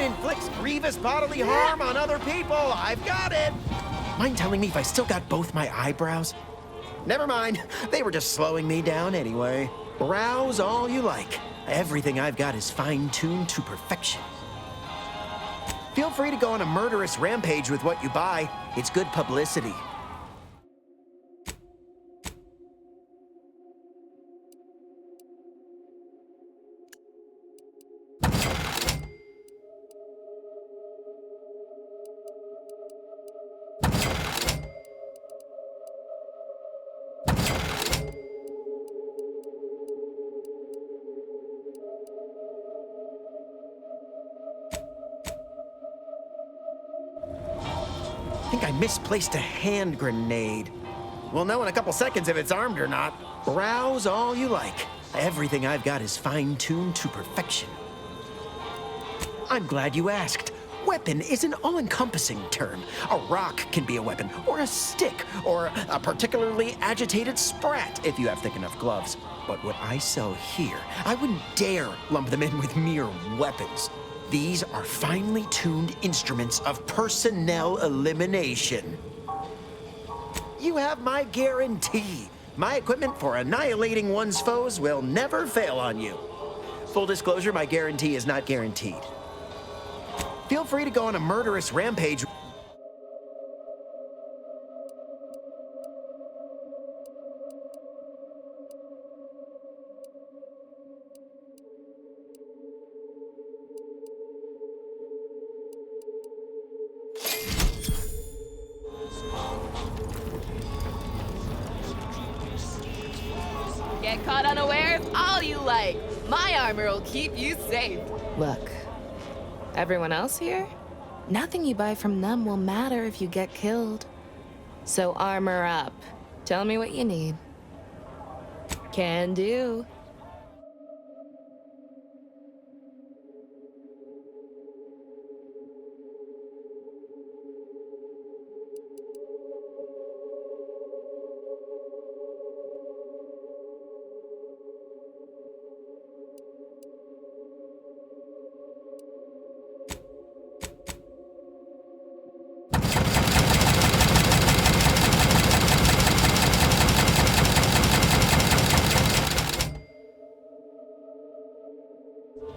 It inflicts grievous bodily harm on other people. I've got it. Mind telling me if I still got both my eyebrows? Never mind. They were just slowing me down anyway. Rouse all you like. Everything I've got is fine-tuned to perfection. Feel free to go on a murderous rampage with what you buy. It's good publicity. I think I misplaced a hand grenade. We'll know in a couple seconds if it's armed or not. Rouse all you like. Everything I've got is fine-tuned to perfection. I'm glad you asked. Weapon is an all-encompassing term. A rock can be a weapon, or a stick, or a particularly agitated sprat if you have thick enough gloves. But what I sell here, I wouldn't dare lump them in with mere weapons. These are finely tuned instruments of personnel elimination. You have my guarantee. My equipment for annihilating one's foes will never fail on you. Full disclosure, my guarantee is not guaranteed. Feel free to go on a murderous rampage. Get caught unawares all you like. My armor will keep you safe. Look, everyone else here? Nothing you buy from them will matter if you get killed. So armor up. Tell me what you need. Can do.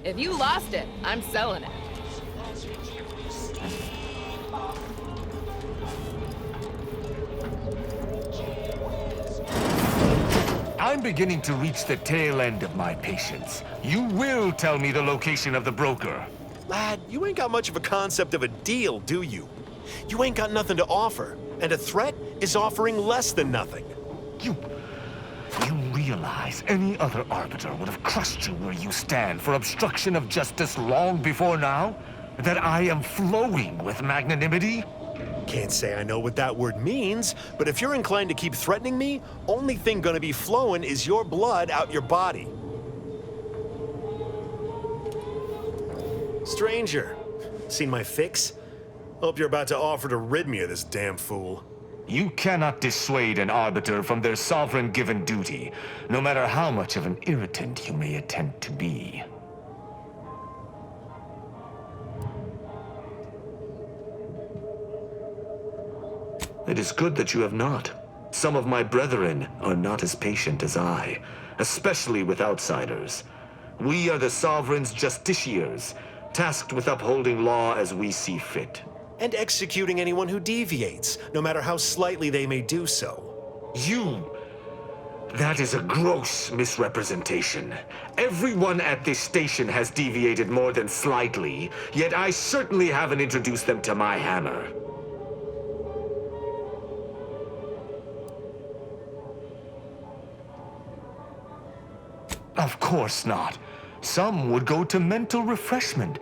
If you lost it, I'm selling it. I'm beginning to reach the tail end of my patience. You will tell me the location of the broker. Lad, you ain't got much of a concept of a deal, do you? You ain't got nothing to offer, and a threat is offering less than nothing. You realize any other arbiter would have crushed you where you stand for obstruction of justice long before now? That I am flowing with magnanimity? Can't say I know what that word means, but if you're inclined to keep threatening me, only thing gonna be flowing is your blood out your body. Stranger, seen my fix? Hope you're about to offer to rid me of this damn fool. You cannot dissuade an arbiter from their sovereign-given duty, no matter how much of an irritant you may attempt to be. It is good that you have not. Some of my brethren are not as patient as I, especially with outsiders. We are the sovereign's justiciars, tasked with upholding law as we see fit. And executing anyone who deviates, no matter how slightly they may do so. That is a gross misrepresentation. Everyone at this station has deviated more than slightly, yet I certainly haven't introduced them to my hammer. Of course not. Some would go to mental refreshment.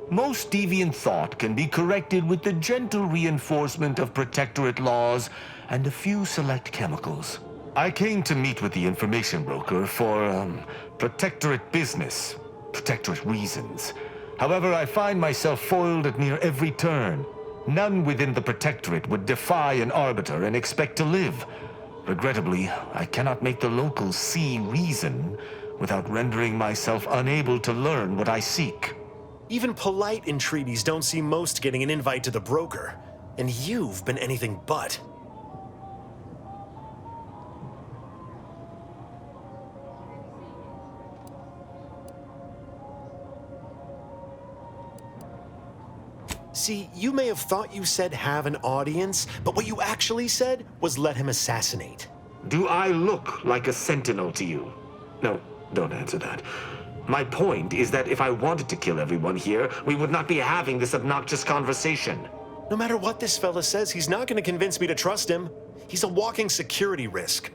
Most deviant thought can be corrected with the gentle reinforcement of protectorate laws and a few select chemicals. I came to meet with the information broker for, protectorate business, protectorate reasons. However, I find myself foiled at near every turn. None within the protectorate would defy an arbiter and expect to live. Regrettably, I cannot make the locals see reason without rendering myself unable to learn what I seek. Even polite entreaties don't see most getting an invite to the broker. And you've been anything but. See, you may have thought you said have an audience, but what you actually said was let him assassinate. Do I look like a sentinel to you? No, don't answer that. My point is that if I wanted to kill everyone here, we would not be having this obnoxious conversation. No matter what this fella says, he's not going to convince me to trust him. He's a walking security risk.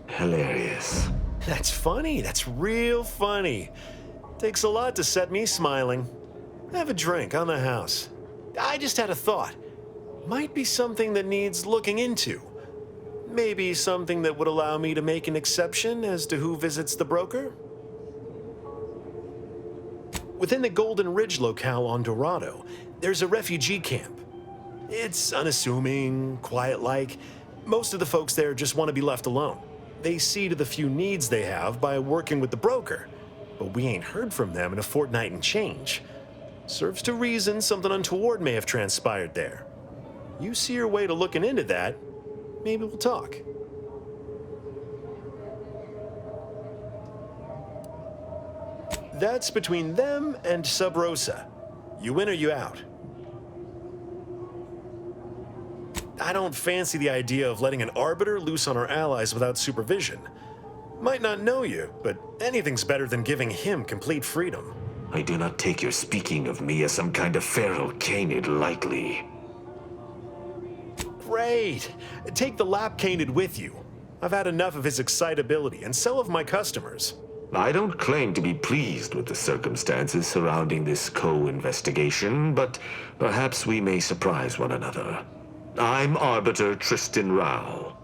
Hilarious. That's funny. That's real funny. Takes a lot to set me smiling. Have a drink on the house. I just had a thought. Might be something that needs looking into. Maybe something that would allow me to make an exception as to who visits the broker? Within the Golden Ridge locale on Dorado, there's a refugee camp. It's unassuming, quiet-like. Most of the folks there just want to be left alone. They see to the few needs they have by working with the broker. But we ain't heard from them in a fortnight and change. Serves to reason something untoward may have transpired there. You see your way to looking into that, maybe we'll talk. That's between them and Sub Rosa. You in or you out? I don't fancy the idea of letting an arbiter loose on our allies without supervision. Might not know you, but anything's better than giving him complete freedom. I do not take your speaking of me as some kind of feral canid lightly. Great! Take the lap canid with you. I've had enough of his excitability, and so have my customers. I don't claim to be pleased with the circumstances surrounding this co-investigation, but perhaps we may surprise one another. I'm Arbiter Tristan Rao.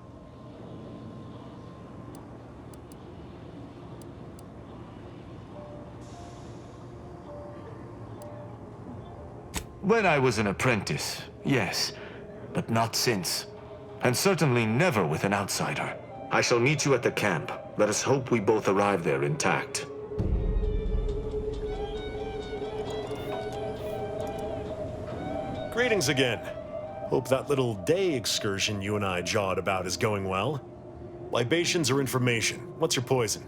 When I was an apprentice, yes, but not since. And certainly never with an outsider. I shall meet you at the camp. Let us hope we both arrive there intact. Greetings again. Hope that little day excursion you and I jawed about is going well. Libations or information? What's your poison?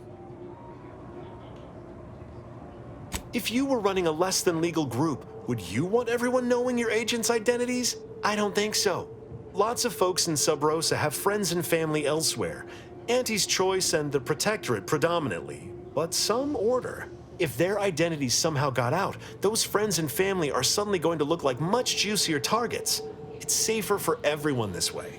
If you were running a less than legal group, would you want everyone knowing your agents' identities? I don't think so. Lots of folks in Sub Rosa have friends and family elsewhere. Auntie's Choice and the Protectorate predominantly, but some order. If their identities somehow got out, those friends and family are suddenly going to look like much juicier targets. It's safer for everyone this way.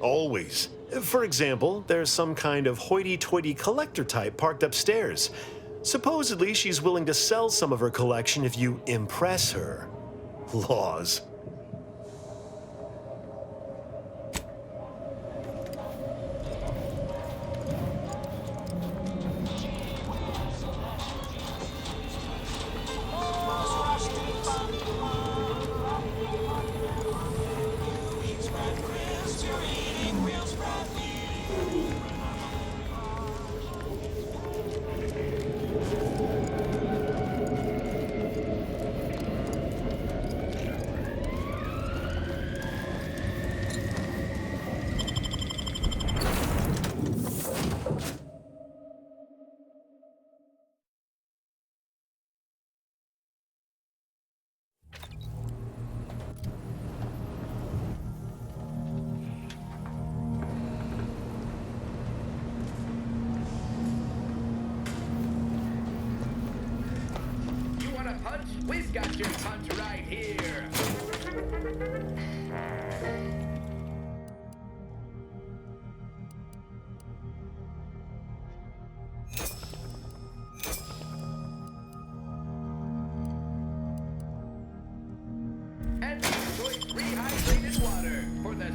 Always. For example, there's some kind of hoity-toity collector type parked upstairs. Supposedly, she's willing to sell some of her collection if you impress her. Laws. Punch? We've got your punch right here. And choice rehydrated water for the...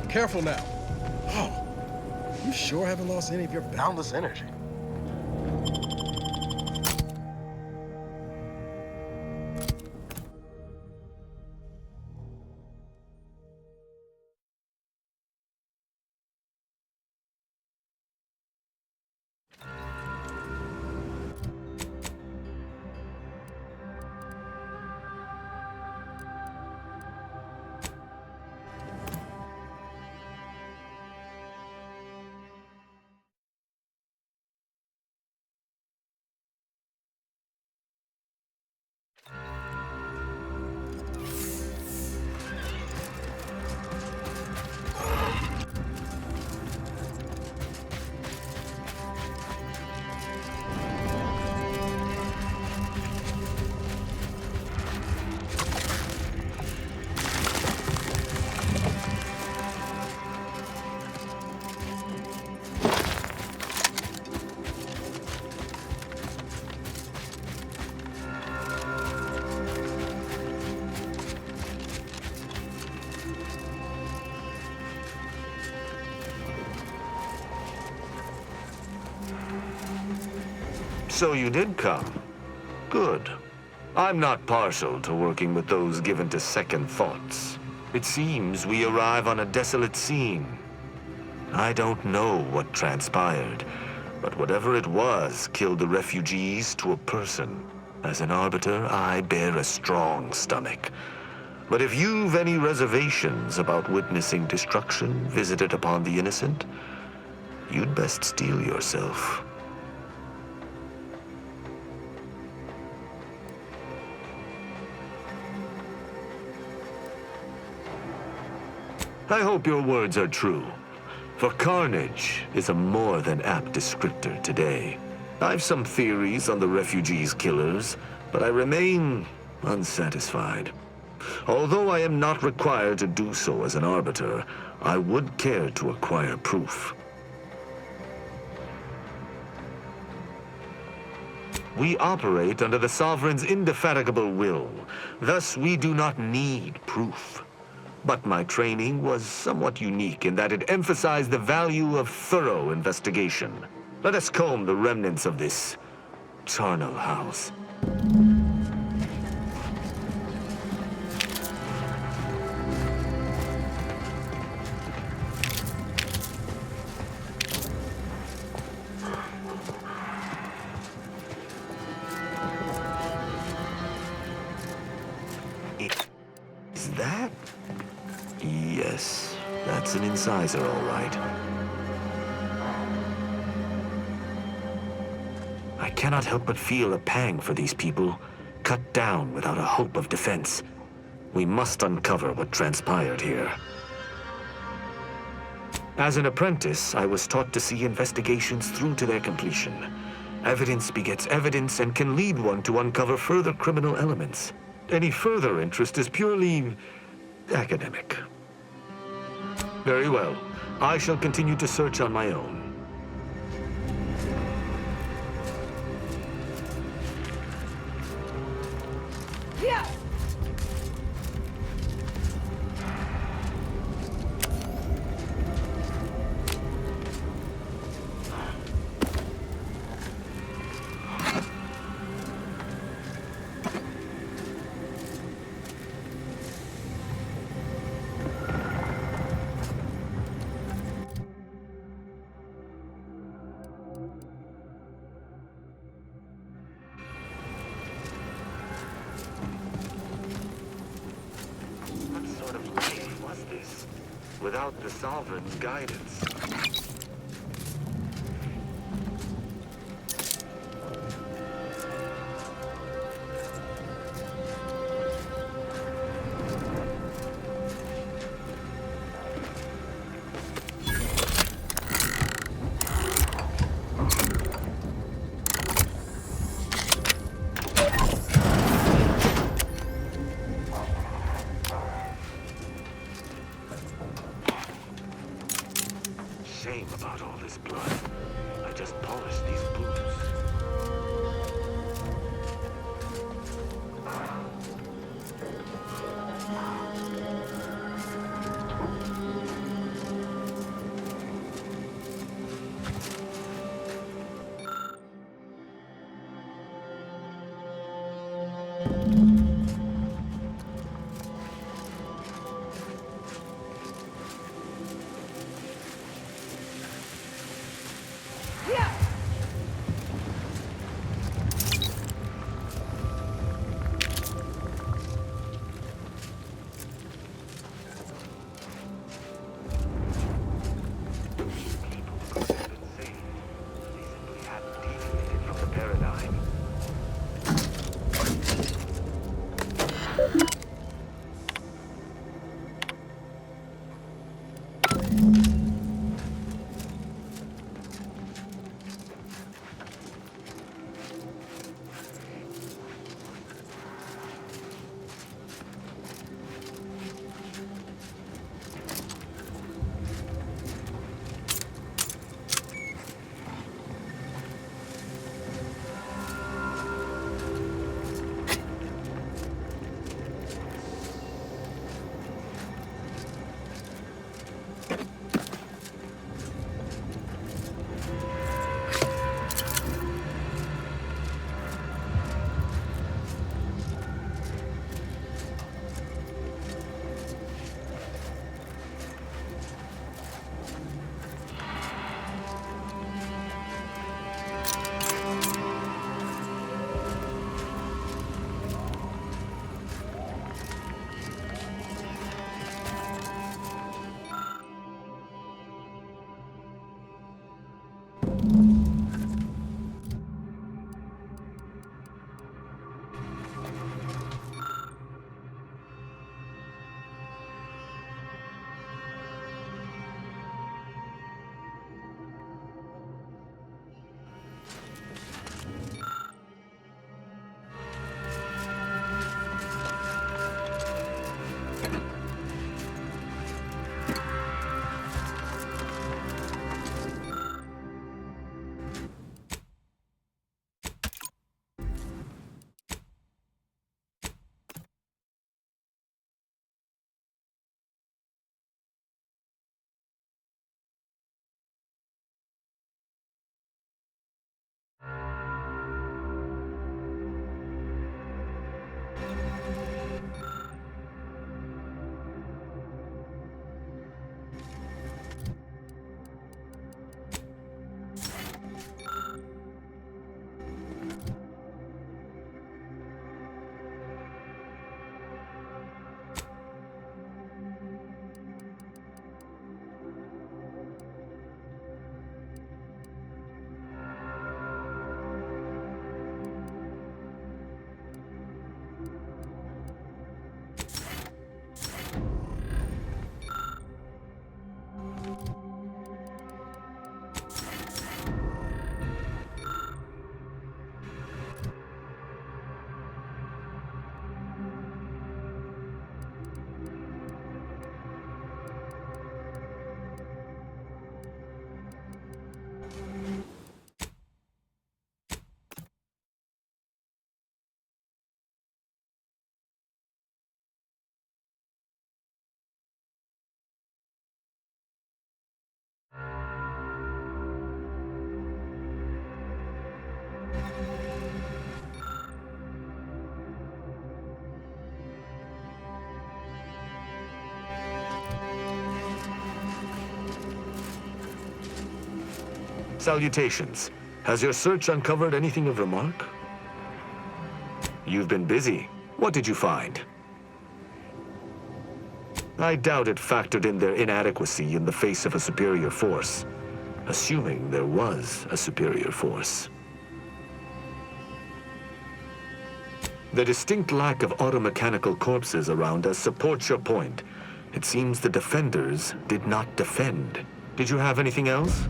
Careful now. Oh, you sure haven't lost any of your boundless energy. So you did come. Good. I'm not partial to working with those given to second thoughts. It seems we arrive on a desolate scene. I don't know what transpired, but whatever it was killed the refugees to a person. As an arbiter, I bear a strong stomach. But if you've any reservations about witnessing destruction visited upon the innocent, you'd best steel yourself. I hope your words are true, for carnage is a more than apt descriptor today. I've some theories on the refugees' killers, but I remain unsatisfied. Although I am not required to do so as an arbiter, I would care to acquire proof. We operate under the Sovereign's indefatigable will, thus we do not need proof. But my training was somewhat unique in that it emphasized the value of thorough investigation. Let us comb the remnants of this charnel house. Is that? Yes, that's an incisor, all right. I cannot help but feel a pang for these people, cut down without a hope of defense. We must uncover what transpired here. As an apprentice, I was taught to see investigations through to their completion. Evidence begets evidence and can lead one to uncover further criminal elements. Any further interest is purely academic. Very well. I shall continue to search on my own. Yeah. What sort of life was this, without the Sovereign's guidance? Shame about all this blood. I just polished these boots. Salutations. Has your search uncovered anything of remark? You've been busy. What did you find? I doubt it factored in their inadequacy in the face of a superior force. Assuming there was a superior force. The distinct lack of automechanical corpses around us supports your point. It seems the defenders did not defend. Did you have anything else?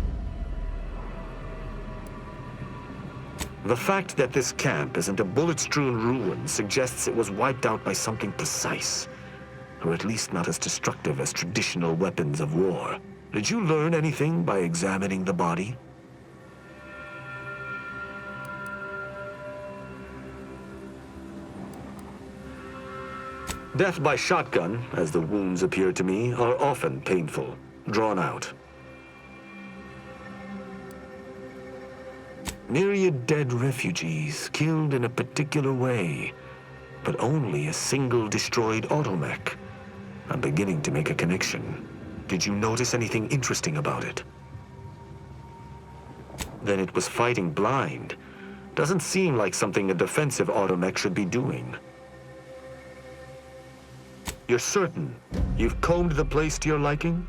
The fact that this camp isn't a bullet-strewn ruin suggests it was wiped out by something precise, or at least not as destructive as traditional weapons of war. Did you learn anything by examining the body? Death by shotgun, as the wounds appear to me, are often painful, drawn out. Myriad dead refugees, killed in a particular way, but only a single destroyed automech. I'm beginning to make a connection. Did you notice anything interesting about it? Then it was fighting blind. Doesn't seem like something a defensive automech should be doing. You're certain you've combed the place to your liking?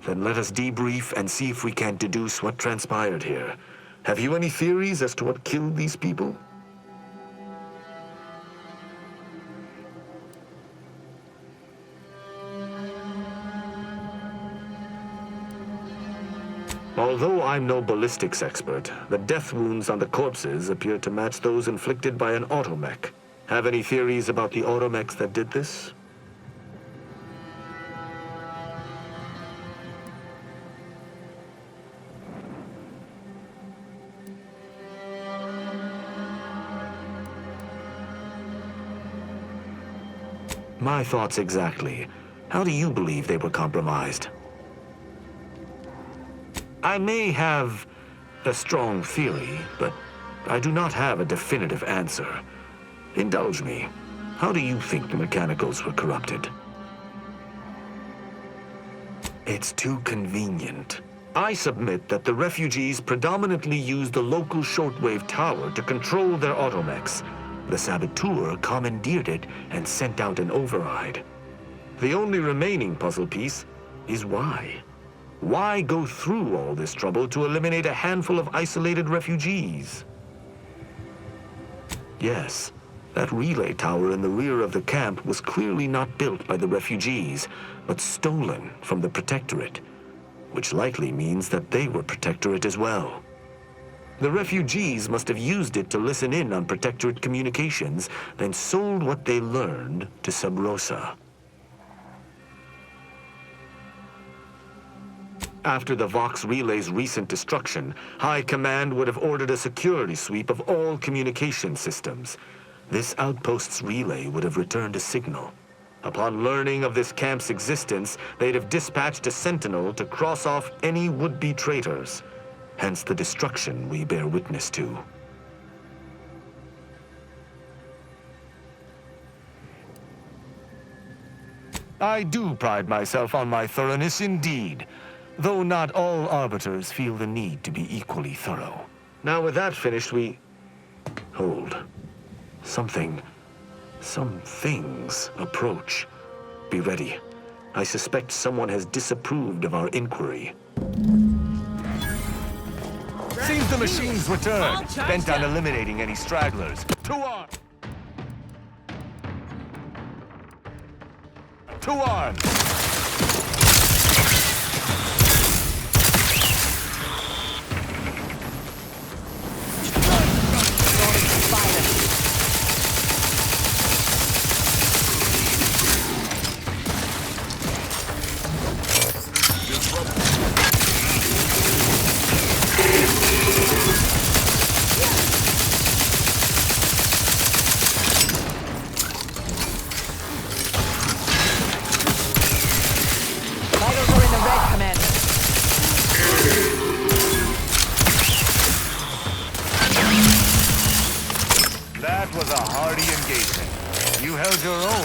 Then let us debrief and see if we can deduce what transpired here. Have you any theories as to what killed these people? Although I'm no ballistics expert, the death wounds on the corpses appear to match those inflicted by an automech. Have any theories about the automechs that did this? My thoughts exactly. How do you believe they were compromised? I may have a strong theory, but I do not have a definitive answer. Indulge me. How do you think the mechanicals were corrupted? It's too convenient. I submit that the refugees predominantly used the local shortwave tower to control their automechs. The saboteur commandeered it and sent out an override. The only remaining puzzle piece is why. Why go through all this trouble to eliminate a handful of isolated refugees? Yes, that relay tower in the rear of the camp was clearly not built by the refugees, but stolen from the Protectorate, which likely means that they were Protectorate as well. The refugees must have used it to listen in on Protectorate communications, then sold what they learned to Sub Rosa. After the Vox Relay's recent destruction, High Command would have ordered a security sweep of all communication systems. This outpost's relay would have returned a signal. Upon learning of this camp's existence, they'd have dispatched a sentinel to cross off any would-be traitors. Hence the destruction we bear witness to. I do pride myself on my thoroughness indeed. Though not all arbiters feel the need to be equally thorough. Now with that finished, we... Hold. Some things approach. Be ready. I suspect someone has disapproved of our inquiry. Seems the machines returned, bent on eliminating any stragglers. To arms! To arms!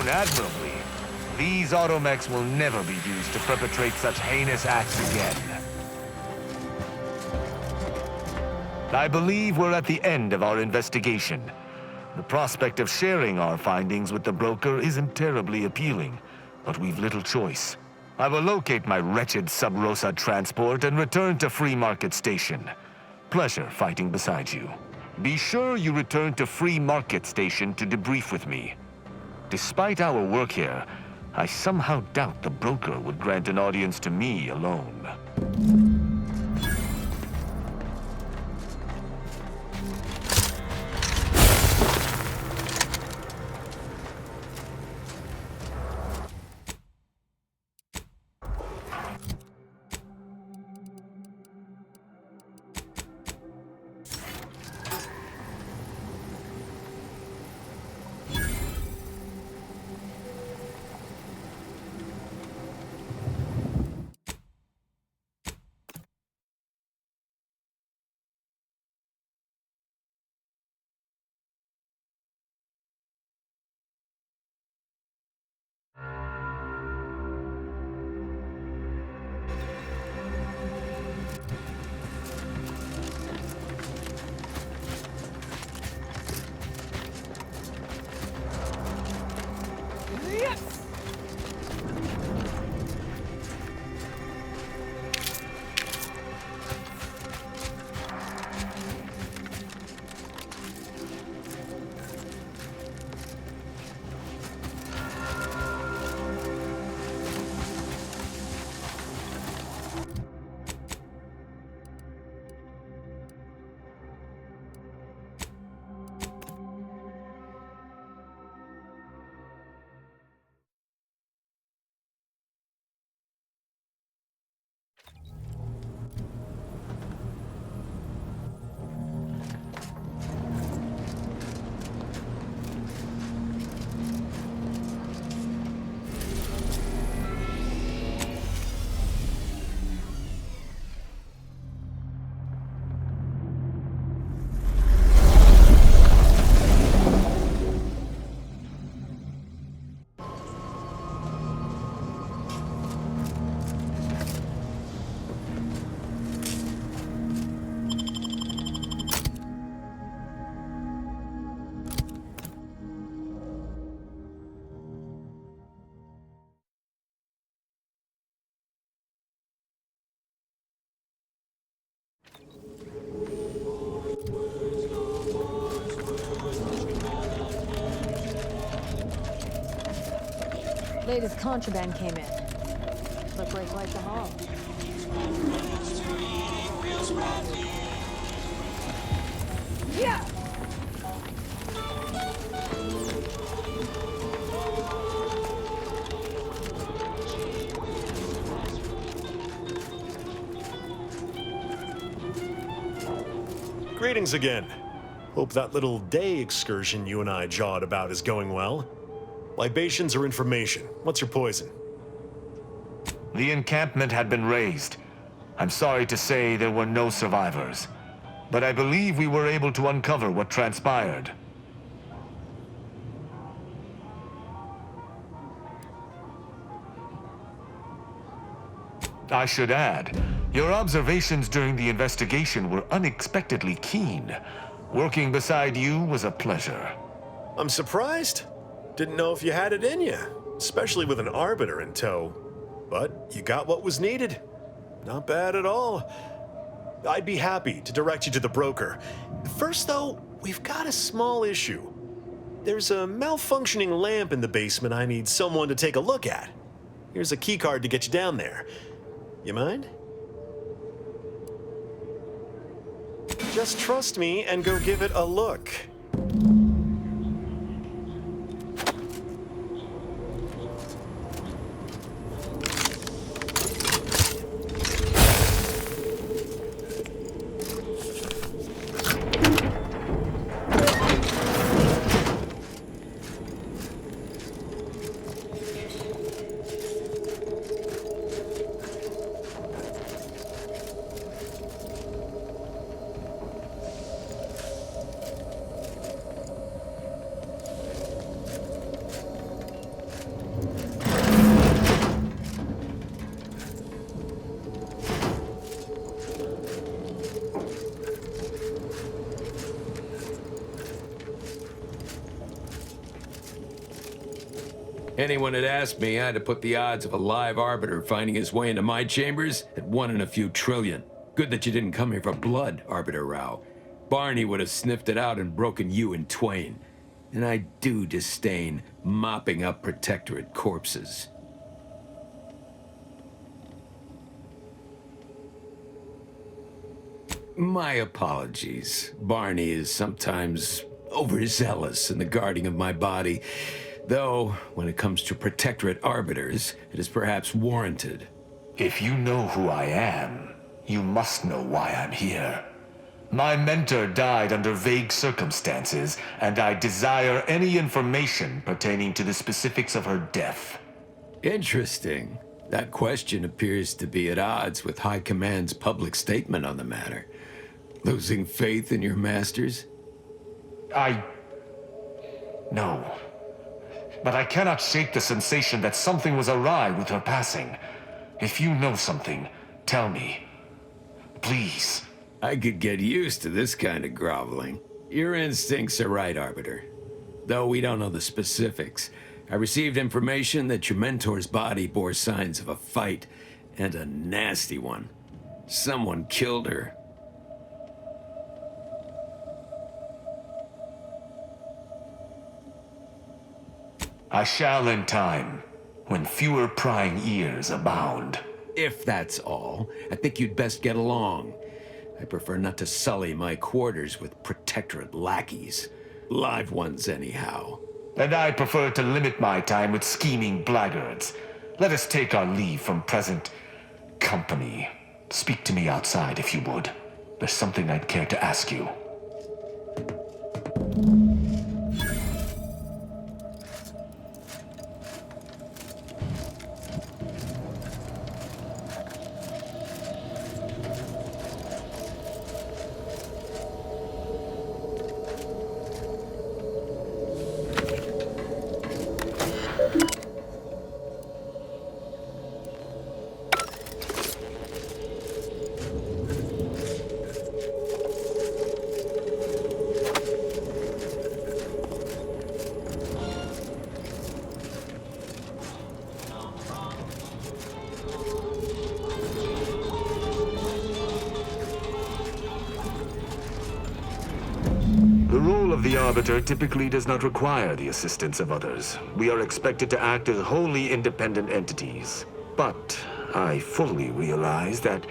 Admirably. These automechs will never be used to perpetrate such heinous acts again. I believe we're at the end of our investigation. The prospect of sharing our findings with the broker isn't terribly appealing, but we've little choice. I will locate my wretched Sub Rosa transport and return to Free Market Station. Pleasure fighting beside you. Be sure you return to Free Market Station to debrief with me. Despite our work here, I somehow doubt the broker would grant an audience to me alone. Latest contraband came in. Look like quite the haul. Yeah! Greetings again. Hope that little day excursion you and I jawed about is going well. Libations or information? What's your poison? The encampment had been razed. I'm sorry to say there were no survivors, but I believe we were able to uncover what transpired. I should add, your observations during the investigation were unexpectedly keen. Working beside you was a pleasure. I'm surprised. Didn't know if you had it in you, especially with an Arbiter in tow. But you got what was needed. Not bad at all. I'd be happy to direct you to the broker. First, though, we've got a small issue. There's a malfunctioning lamp in the basement I need someone to take a look at. Here's a keycard to get you down there. You mind? Just trust me and go give it a look. Anyone had asked me, I'd have put the odds of a live arbiter finding his way into my chambers at 1 in a few trillion. Good that you didn't come here for blood, Arbiter Rao. Barney would have sniffed it out and broken you in twain. And I do disdain mopping up Protectorate corpses. My apologies. Barney is sometimes overzealous in the guarding of my body, though when it comes to Protectorate arbiters, it is perhaps warranted. If you know who I am, you must know why I'm here. My mentor died under vague circumstances, and I desire any information pertaining to the specifics of her death. Interesting. That question appears to be at odds with High Command's public statement on the matter. Losing faith in your masters? No. But I cannot shake the sensation that something was awry with her passing. If you know something, tell me. Please. I could get used to this kind of groveling. Your instincts are right, Arbiter. Though we don't know the specifics, I received information that your mentor's body bore signs of a fight, and a nasty one. Someone killed her. I shall in time, when fewer prying ears abound. If that's all, I think you'd best get along. I prefer not to sully my quarters with Protectorate lackeys. Live ones, anyhow. And I prefer to limit my time with scheming blackguards. Let us take our leave from present company. Speak to me outside, if you would. There's something I'd care to ask you. The role of the Arbiter typically does not require the assistance of others. We are expected to act as wholly independent entities. But I fully realize that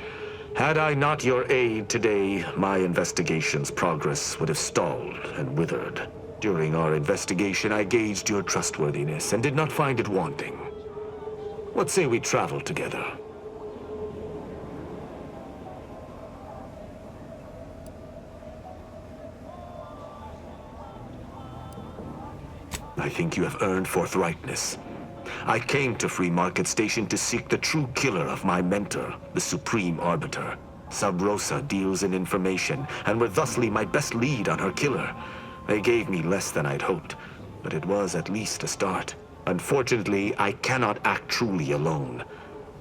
had I not your aid today, my investigation's progress would have stalled and withered. During our investigation, I gauged your trustworthiness and did not find it wanting. What say we travel together? I think you have earned forthrightness. I came to Free Market Station to seek the true killer of my mentor, the Supreme Arbiter. Sub Rosa deals in information, and were thusly my best lead on her killer. They gave me less than I'd hoped, but it was at least a start. Unfortunately, I cannot act truly alone.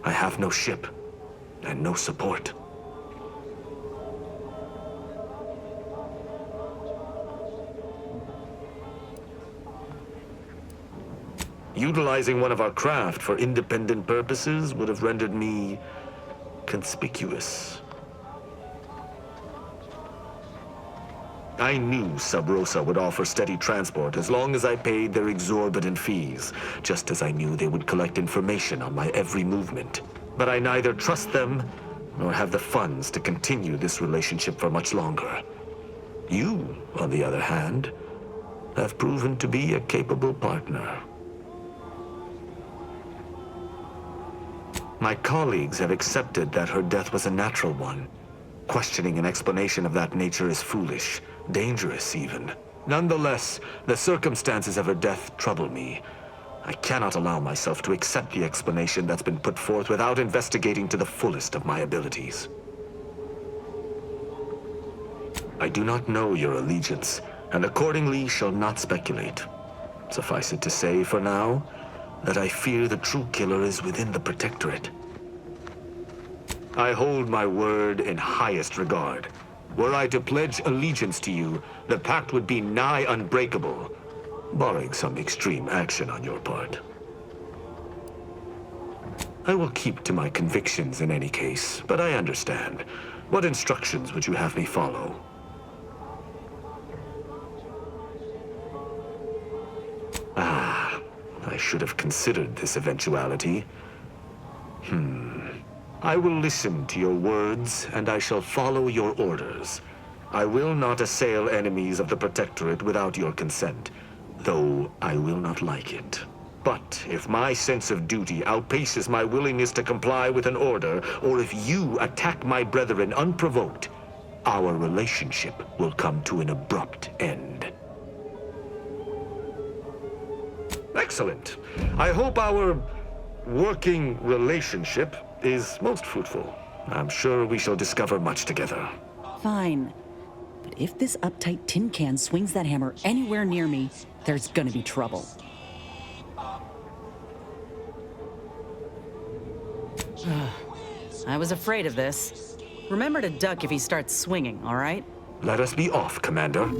I have no ship, and no support. Utilizing one of our craft for independent purposes would have rendered me conspicuous. I knew Sub Rosa would offer steady transport as long as I paid their exorbitant fees, just as I knew they would collect information on my every movement. But I neither trust them nor have the funds to continue this relationship for much longer. You, on the other hand, have proven to be a capable partner. My colleagues have accepted that her death was a natural one. Questioning an explanation of that nature is foolish, dangerous even. Nonetheless, the circumstances of her death trouble me. I cannot allow myself to accept the explanation that's been put forth without investigating to the fullest of my abilities. I do not know your allegiance, and accordingly shall not speculate. Suffice it to say, for now, that I fear the true killer is within the Protectorate. I hold my word in highest regard. Were I to pledge allegiance to you, the pact would be nigh unbreakable, barring some extreme action on your part. I will keep to my convictions in any case, but I understand. What instructions would you have me follow? Ah, I should have considered this eventuality. I will listen to your words, and I shall follow your orders. I will not assail enemies of the Protectorate without your consent, though I will not like it. But if my sense of duty outpaces my willingness to comply with an order, or if you attack my brethren unprovoked, our relationship will come to an abrupt end. Excellent. I hope our working relationship is most fruitful. I'm sure we shall discover much together. Fine. But if this uptight tin can swings that hammer anywhere near me, there's gonna be trouble. I was afraid of this. Remember to duck if he starts swinging, all right? Let us be off, Commander.